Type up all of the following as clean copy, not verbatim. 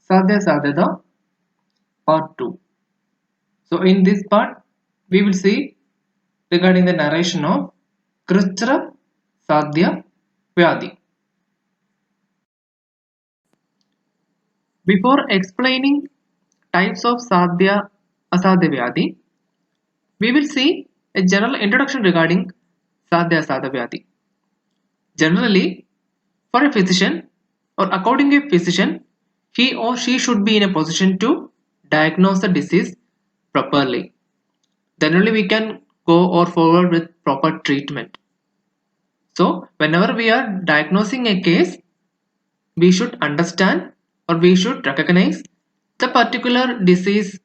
Sadhya Sadhyata Part 2. So in this part, we will see regarding the narration of Krishna Sadhya Vyadi. Before explaining types of Sadhya Asadhya Vyadi, we will see a general introduction regarding Sadhya Asadhya Vyadi. Generally, for a physician or according to a physician, he or she should be in a position to diagnose the disease properly. Then only we can go or forward with proper treatment. So whenever we are diagnosing a case, we should understand or we should recognize the particular disease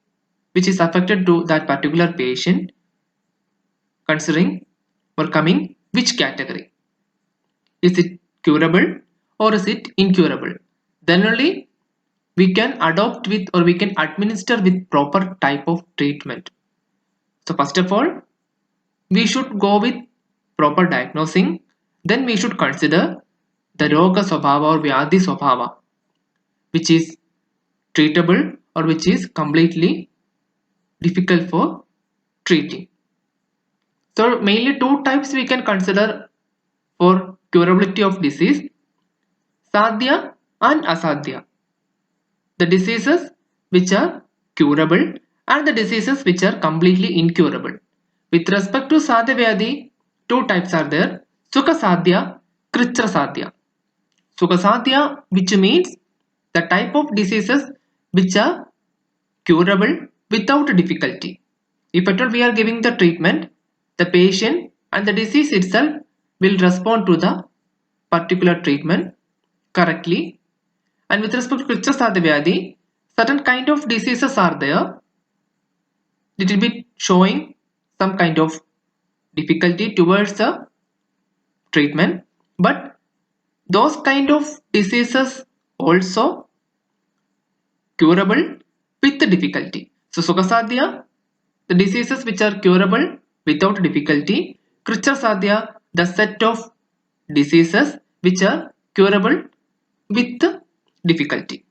which is affected to that particular patient, considering or coming which category. Is it curable or is it incurable? Then only we can adopt with or we can administer with proper type of treatment. So first of all, we should go with proper diagnosing. Then we should consider the Roga Swabhava or Vyadi Swabhava, which is treatable or which is completely difficult for treating. So mainly two types we can consider for curability of disease: Sadhya and Asadhya. The diseases which are curable and the diseases which are completely incurable. With respect to Sadhya Vyadi, two types are there: Sukha Sadhya, Kritra Sadhya. Sukha Sadhya, which means the type of diseases which are curable without difficulty. If at all we are giving the treatment, the patient and the disease itself will respond to the particular treatment correctly. And with respect to Kritra Sadhya Vyadi, certain kind of diseases are there. It will be showing some kind of difficulty towards the treatment, but those kind of diseases also curable with the difficulty. So Sukhasadhya, the diseases which are curable without difficulty. Kritra Sadhya, the set of diseases which are curable with difficulty.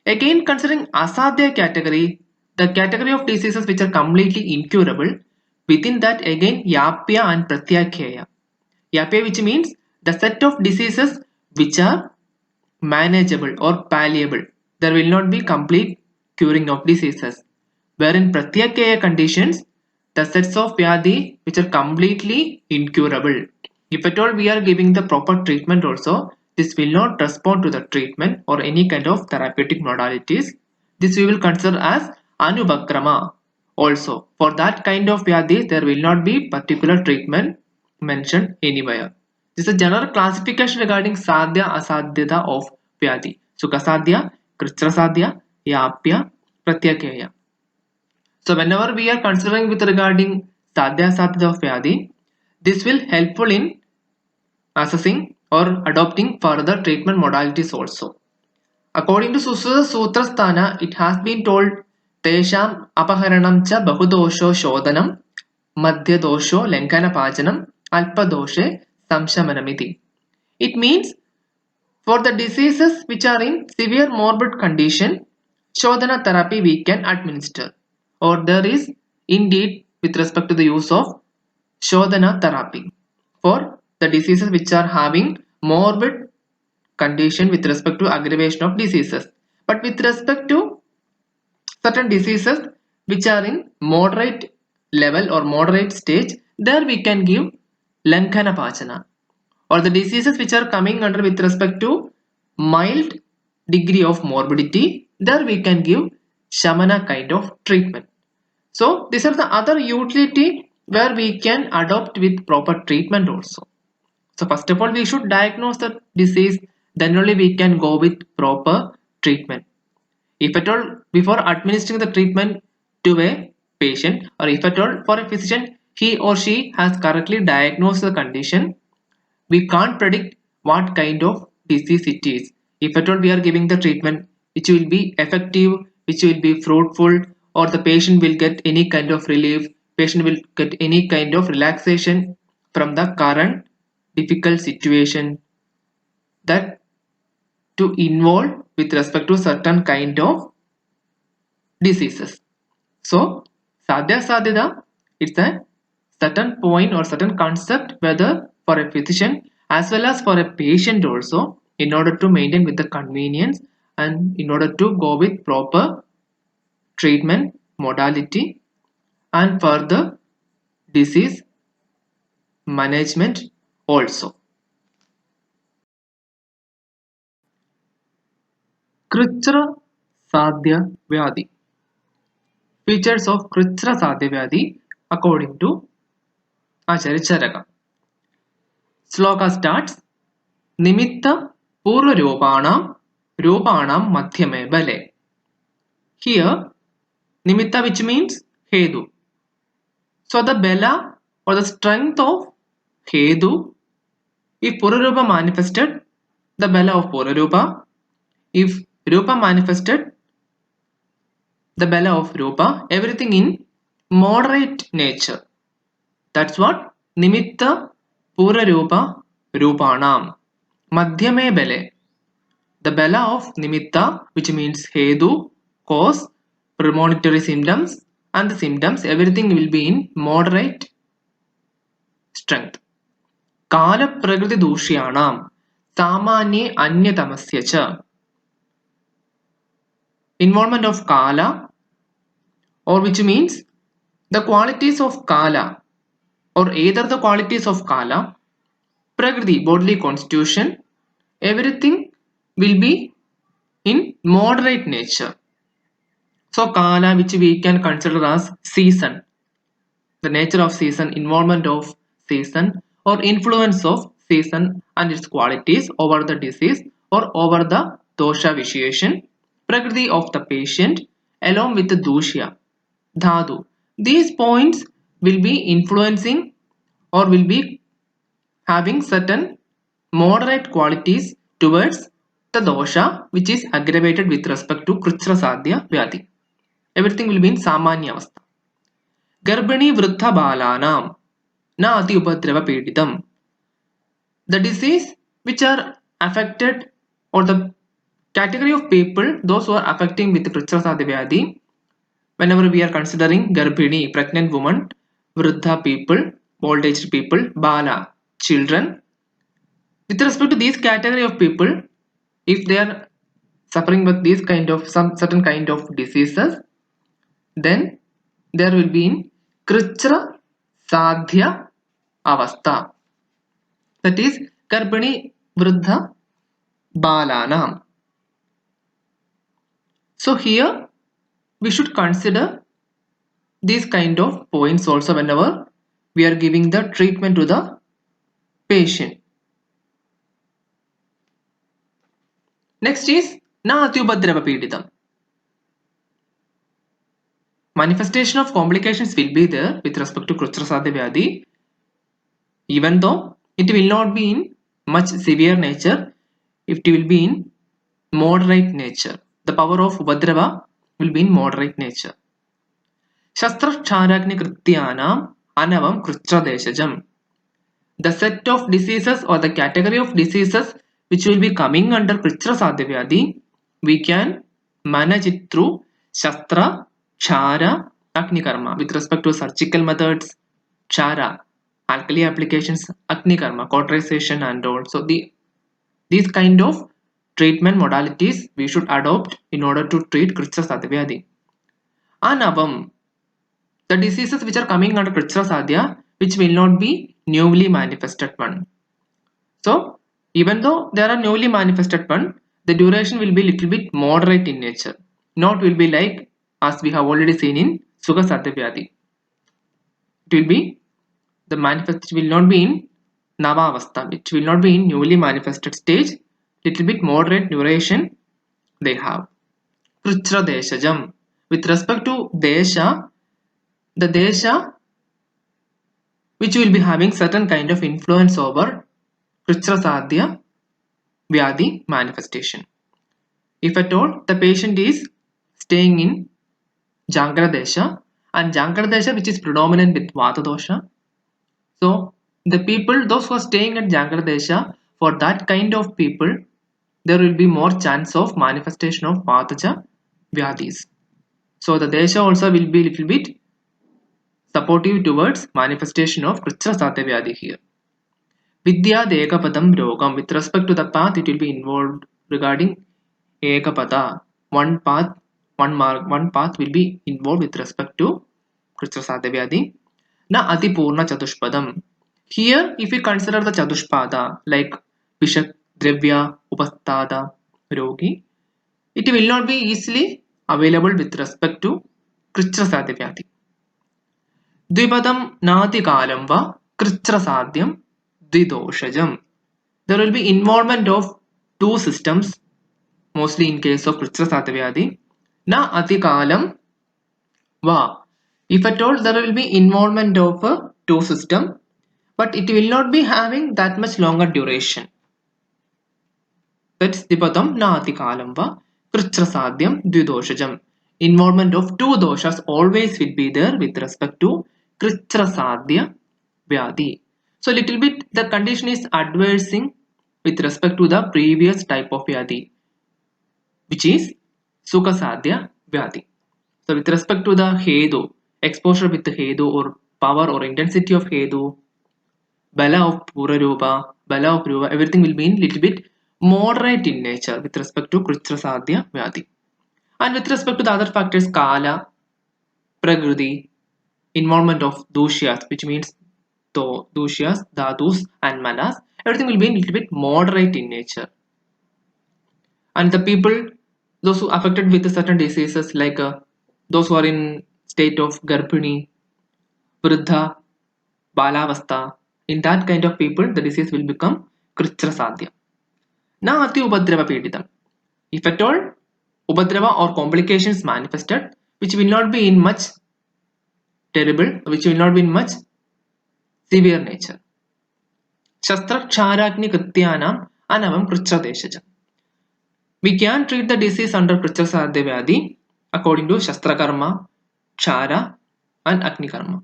Again, considering Asadhya category, the category of diseases which are completely incurable, within that again Yapya and Pratyakheya. Yapya, which means the set of diseases which are manageable or palliable. There will not be complete curing of diseases. Wherein Pratyakheya conditions, the sets of Vyadi which are completely incurable. If at all we are giving the proper treatment also, this will not respond to the treatment or any kind of therapeutic modalities. This we will consider as Anubakrama. Also, for that kind of Vyadis, there will not be particular treatment mentioned anywhere. This is a general classification regarding Sadhya Asadhyata of Vyadi. Sukhasadhya, Kritra Yapya, Pratyakheya. So whenever we are considering with regarding Sadhya Asadhyata of Vyadi, this will helpful in assessing or adopting further treatment modalities also. According to Susruta Sutrasthana, it has been told Tesham Apaharanam cha Bahudosho Shodhanam Madhya Dosho Lenkana Pajanam Alpa Doshe Samshamanamiti. It means for the diseases which are in severe morbid condition, Shodhana therapy we can administer, or there is indeed with respect to the use of Shodhana therapy for the diseases which are having morbid condition with respect to aggravation of diseases. But with respect to certain diseases which are in moderate level or moderate stage, there we can give Lankana Pachana. Or the diseases which are coming under with respect to mild degree of morbidity, there we can give Shamana kind of treatment. So these are the other utility where we can adopt with proper treatment also. So first of all, we should diagnose the disease, then only we can go with proper treatment. If at all, before administering the treatment to a patient, or if at all for a physician, he or she has correctly diagnosed the condition, we can't predict what kind of disease it is. If at all we are giving the treatment which will be effective, which will be fruitful, or the patient will get any kind of relief, patient will get any kind of relaxation from the current difficult situation, that to involve with respect to certain kind of diseases. So, Sadhya Sadhyata, it's a certain point or certain concept whether for a physician as well as for a patient also, in order to maintain with the convenience and in order to go with proper treatment modality and further disease management also. Krichra Sadhya Vyadhi. Features of Krichra Sadhya Vyadhi according to Acharya Charaka. Sloka starts Nimitta Purva Rupanam Madhyame Bale. Here Nimitta, which means Hedu. So the bala or the strength of Hedu, if Purarupa manifested, the bala of Purarupa. If Rupa manifested, the bala of Rupa. Everything in moderate nature. That's what Nimitta Purarupa Rupanam. Madhyame Bale. The bala of Nimitta, which means Hedu, cause, premonitory symptoms, and the symptoms, everything will be in moderate strength. Kala Prakriti Dushyanam Samanye Anyatamasya cha. Involvement of Kala, or which means the qualities of Kala, or either the qualities of Kala, Prakriti, bodily constitution, everything will be in moderate nature. So Kala, which we can consider as season, the nature of season, involvement of season, or influence of season and its qualities over the disease or over the dosha vitiation, prakriti of the patient along with the dusya, dhatu. These points will be influencing or will be having certain moderate qualities towards the dosha which is aggravated with respect to Krichra Sadhya Vyadhi. Everything will be in Samanya Avastha. Garbhani Vruddha Balanam Na Ati Upadrava Peditam. The disease which are affected or the category of people, those who are affecting with Krichra Sadhya Vyadhi, whenever we are considering Garbhini, pregnant woman, Vruddha people, old aged people, Bala, children. With respect to these category of people, if they are suffering with these kind of some certain kind of diseases, then there will be in Krichra Sadhya Avastha. That is Garbhini Vruddha Balanam. So here we should consider these kind of points also whenever we are giving the treatment to the patient. Next is Na Atyupadrava Peditam. Manifestation of complications will be there with respect to Krichra Sadhya Vyadhi, even though it will not be in much severe nature, it will be in moderate nature. The power of Upadrava will be in moderate nature. Shastra Charagni Krityanam Anavam Krichra Deshajam. The set of diseases or the category of diseases which will be coming under Krichra Sadhya Vyadhi, we can manage it through Shastra, Chara, Agni Karma. With respect to surgical methods, Chara, alkali applications, Agni Karma, cauterization and also these kind of treatment modalities we should adopt in order to treat Krichra Sadhya Vyadhi. Anavam, the diseases which are coming under Krichra Sadhya, which will not be newly manifested one. So, even though there are newly manifested one, the duration will be little bit moderate in nature. Not will be like as we have already seen in Sukha Sadhya Vyadhi. It will be the manifest will not be in Nava Avastha. It will not be in newly manifested stage. Little bit moderate duration they have. Krichra Deshajam. With respect to Desha, the Desha which will be having certain kind of influence over Krichra Sadhya Vyadhi manifestation. If at all the patient is staying in Jangra Desha, and Jangra Desha which is predominant with Vata Dosha, so the people, those who are staying at Jangra Desha, for that kind of people, there will be more chance of manifestation of Vataja Vyadis. So the Desha also will be little bit supportive towards manifestation of Krichra Satya Vyadi here. Vidya Ekapadam Rogam. With respect to the path, it will be involved regarding Ekapada. One path, one path will be involved with respect to Krichra Satya Vyadi. Na Atipurna Chatushpadam. Here, if we consider the Chatushpada like Vishak, Dravya, Upastada, Rogi, it will not be easily available with respect to Krichra Satya Vyadi. Dvipadam Nati Kalamba, Krichra Sadyam, Dvidoshajam. There will be involvement of two systems, mostly in case of Krichra Satya Vyadi. Na Ati Kalam Va. If at all there will be involvement of two system, but it will not be having that much longer duration. That's Dipadam Nati Kalamba, Krichra Sadyam, Dvidoshajam. Involvement of two doshas always will be there with respect to Krichra Sadya Vyadi. So little bit the condition is adversing with respect to the previous type of Vyadi, which is Sukha Sadya Vyadi. So with respect to the Hedu, exposure with the Hedu or power or intensity of Hedu, Bala of Purarupa, Bala of Rupa, everything will be in little bit moderate in nature with respect to Krichra Sadya Vyadi. And with respect to the other factors, Kala, Prakriti, involvement of Dushyas, which means Dushyas, Dhatus, and Manas, everything will be a little bit moderate in nature. And the people, those who affected with certain diseases like those who are in state of Garbhini, Vruddha, Balavastha, in that kind of people, the disease will become Krichra Sadhya. Na Ati Upadrava Peditam. If at all, Upadrava or complications manifested, which will not be in much terrible, which will not be in much severe nature. Shastra Ksharagni Krityanam Anavam Krichra Deshajam. We can treat the disease under Krichra Sadhya Vyadi according to Shastra Karma, Kshara, and Agni Karma.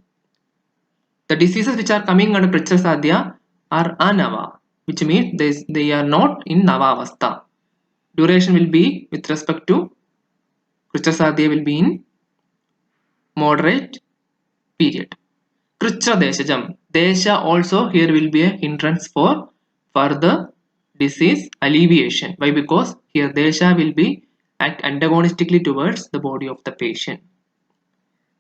The diseases which are coming under Krichra Sadhya are Anava, which means they are not in Navavastha. Duration will be with respect to Krichra Sadhya will be in moderate period. Krichra Deshajam. Desha also here will be a hindrance for further disease alleviation. Why? Because here Desha will be act antagonistically towards the body of the patient.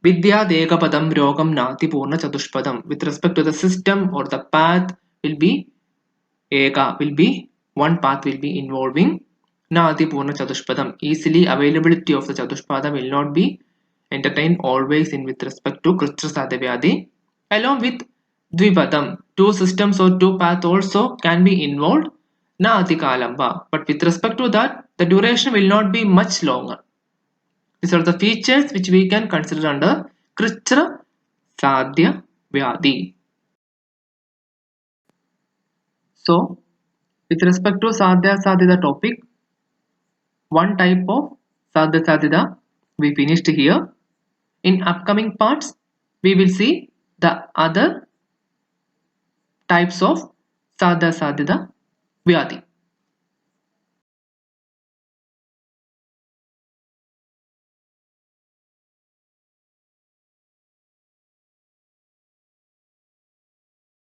Vidya Dekapadam Rogam Nati Purna Chatushpadam. With respect to the system or the path will be Eka will be one path will be involving Nati Purna Chatushpadam. Easily availability of the Chatushpada will not be entertained always in with respect to Krichra Sadhya Vyadi. Along with Dvipadam, two systems or two paths also can be involved Na Ati Kalamba. But with respect to that, the duration will not be much longer. These are the features which we can consider under Krichra Sadhya Vyadi. So, with respect to Sadhya Sadhya topic, one type of Sadhya Sadhya we finished here. In upcoming parts, we will see the other types of Sadhya Sadhya Vyadi.